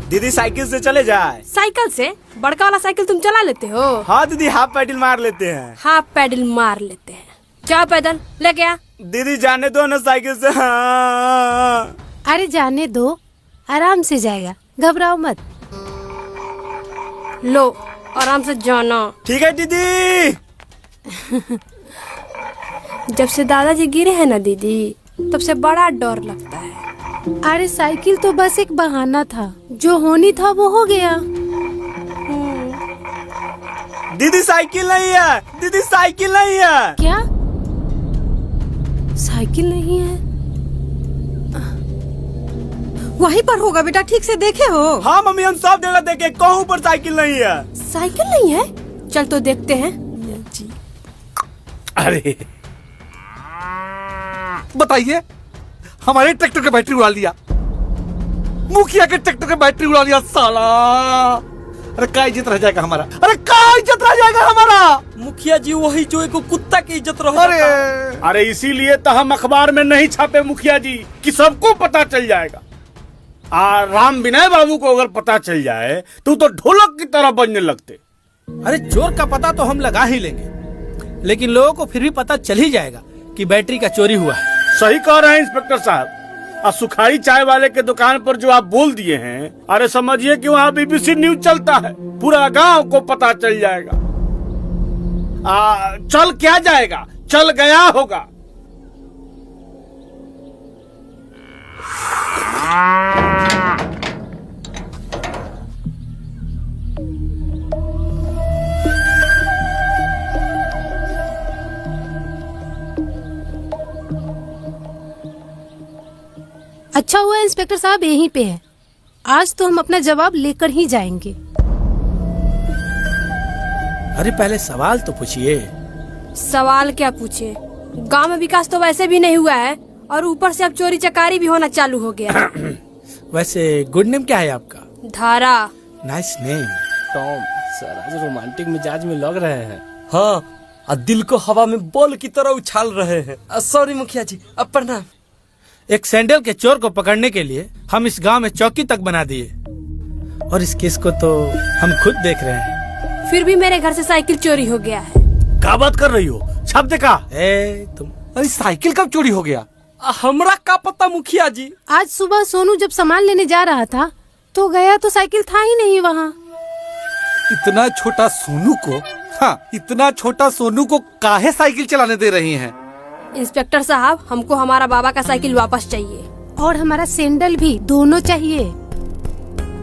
दीदी साइकिल से चले जाए। साइकिल से? बड़का वाला साइकिल तुम चला लेते हो? हाँ दीदी, हाफ पैडल मार लेते हैं। हाफ पैडल मार लेते हैं। जाओ पैदल लेके आ। दीदी जाने दो ना साइकिल से। हाँ। अरे जाने दो, आराम से जाएगा, घबराओ मत। लो आराम से जाना। ठीक है दीदी। जब से दादाजी गिरे हैं ना दीदी, तब से बड़ा डर लगता है। अरे साइकिल तो बस एक बहाना था, जो होनी था वो हो गया। दीदी साइकिल नहीं है, दीदी साइकिल नहीं है। क्या साइकिल नहीं है? वहीं पर होगा बेटा, ठीक से देखे हो? हाँ मम्मी, हम सब जगह देखे, कहूँ पर साइकिल नहीं है। साइकिल नहीं है? चल तो देखते हैं। अरे बताइए, हमारे ट्रैक्टर का बैटरी उड़ा लिया, मुखिया के ट्रैक्टर का बैटरी उड़ा लिया साला। अरे क्या इज्जत रह जाएगा हमारा? अरे क्या इज्जत रह जाएगा हमारा? मुखिया जी वही जो एक कुत्ता की इज्जत रह जाता। अरे इसीलिए तो हम अखबार में नहीं छापे मुखिया जी, कि सबको पता चल जाएगा। राम विनय बाबू को अगर पता चल जाए तो ढोलक की तरह बजने लगते। अरे चोर का पता तो हम लगा ही लेंगे, लेकिन लोगों को फिर भी पता चल ही जाएगा कि बैटरी का चोरी हुआ है। सही कह रहे हैं इंस्पेक्टर साहब। सुखाड़ी चाय वाले के दुकान पर जो आप बोल दिए हैं, अरे समझिए कि वहाँ BBC न्यूज चलता है, पूरा गांव को पता चल जाएगा। चल क्या जाएगा, चल गया होगा। अच्छा हुआ इंस्पेक्टर साहब यहीं पे है, आज तो हम अपना जवाब लेकर ही जाएंगे। अरे पहले सवाल तो पूछिए। सवाल क्या पूछे? गांव में विकास तो वैसे भी नहीं हुआ है, और ऊपर से अब चोरी चकारी भी होना चालू हो गया। वैसे गुड नेम क्या है आपका? धारा। Nice name. टॉम सर आज रोमांटिक मिजाज में लग रहे हैं। हाँ, दिल को हवा में बॉल की तरह उछाल रहे हैं। सॉरी मुखिया जी, अब प्रणाम। एक सैंडल के चोर को पकड़ने के लिए हम इस गांव में चौकी तक बना दिए, और इस केस को तो हम खुद देख रहे हैं। फिर भी मेरे घर से साइकिल चोरी हो गया है। क्या बात कर रही हो? छाप देखा? तुम अरे साइकिल कब चोरी हो गया? हमरा का पता मुखिया जी। आज सुबह सोनू जब सामान लेने जा रहा था तो गया तो साइकिल था ही नहीं वहाँ। इतना छोटा सोनू को, हाँ इतना छोटा सोनू को काहे साइकिल चलाने दे रही हैं? इंस्पेक्टर साहब, हमको हमारा बाबा का साइकिल वापस चाहिए, और हमारा सैंडल भी, दोनों चाहिए।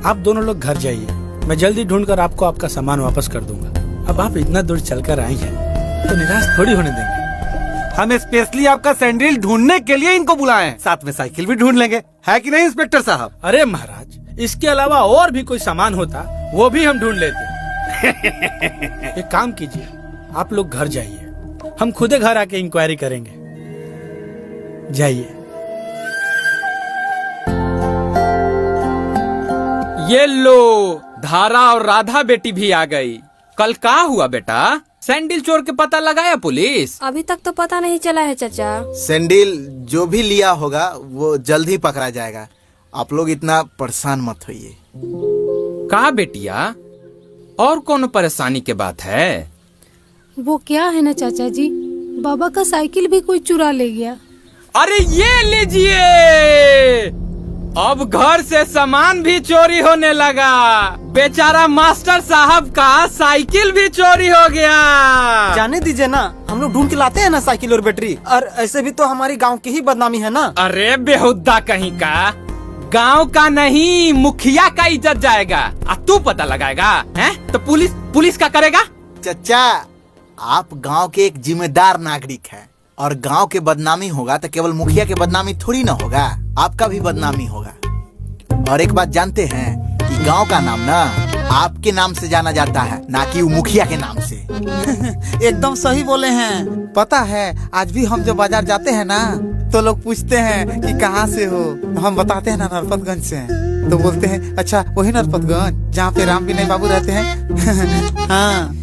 आप दोनों लोग घर जाइए, मैं जल्दी ढूंढकर आपको आपका सामान वापस कर दूंगा। अब आप इतना दूर चलकर आई हैं तो निराश थोड़ी होने देंगे। हम स्पेशली आपका सैंडल ढूंढने के लिए इनको बुलाए हैं, साथ में साइकिल भी ढूंढ लेंगे, है कि नहीं इंस्पेक्टर साहब? अरे महाराज, इसके अलावा और भी कोई सामान होता वो भी हम ढूंढ लेते। एक काम कीजिए, आप लोग घर जाइए, हम खुदे घर आके इंक्वायरी करेंगे। जाइए। ये लो, धारा और राधा बेटी भी आ गई। कल क्या हुआ बेटा? सैंडल चोर के पता लगाया पुलिस? अभी तक तो पता नहीं चला है चाचा। सैंडल जो भी लिया होगा वो जल्द ही पकड़ा जाएगा, आप लोग इतना परेशान मत होइए। कहा बेटिया, और कौन परेशानी के बात है? वो क्या है ना चाचा जी, बाबा का साइकिल भी कोई चुरा ले गया। अरे ये लीजिए, अब घर से सामान भी चोरी होने लगा। बेचारा मास्टर साहब का साइकिल भी चोरी हो गया। जाने दीजिए ना, हम लोग ढूंढ के लाते हैं ना साइकिल और बैटरी, और ऐसे भी तो हमारी गांव की ही बदनामी है ना। अरे बेहुद्दा कहीं का, गांव का नहीं मुखिया का इज्जत जाएगा, तू पता लगाएगा हैं? तो पुलिस का करेगा? चचा, आप गांव के एक जिम्मेदार नागरिक हैं, और गांव के बदनामी होगा तो केवल मुखिया के बदनामी थोड़ी ना होगा, आपका भी बदनामी होगा। और एक बात जानते हैं कि गांव का नाम ना आपके नाम से जाना जाता है, ना कि वो मुखिया के नाम से। एकदम सही बोले हैं। पता है, आज भी हम जब बाजार जाते हैं ना तो लोग पूछते हैं कि कहाँ से हो, हम बताते हैं ना नरपतगंज से हैं, तो बोलते हैं अच्छा वही नरपतगंज जहाँ पे राम विनय बाबू रहते हैं। हाँ।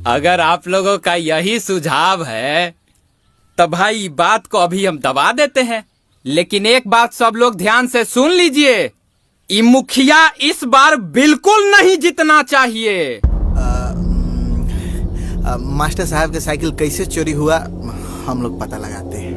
अगर आप लोगों का यही सुझाव है तो भाई बात को अभी हम दबा देते हैं, लेकिन एक बात सब लोग ध्यान से सुन लीजिए, ये मुखिया इस बार बिल्कुल नहीं जीतना चाहिए। मास्टर साहब के साइकिल कैसे चोरी हुआ हम लोग पता लगाते हैं।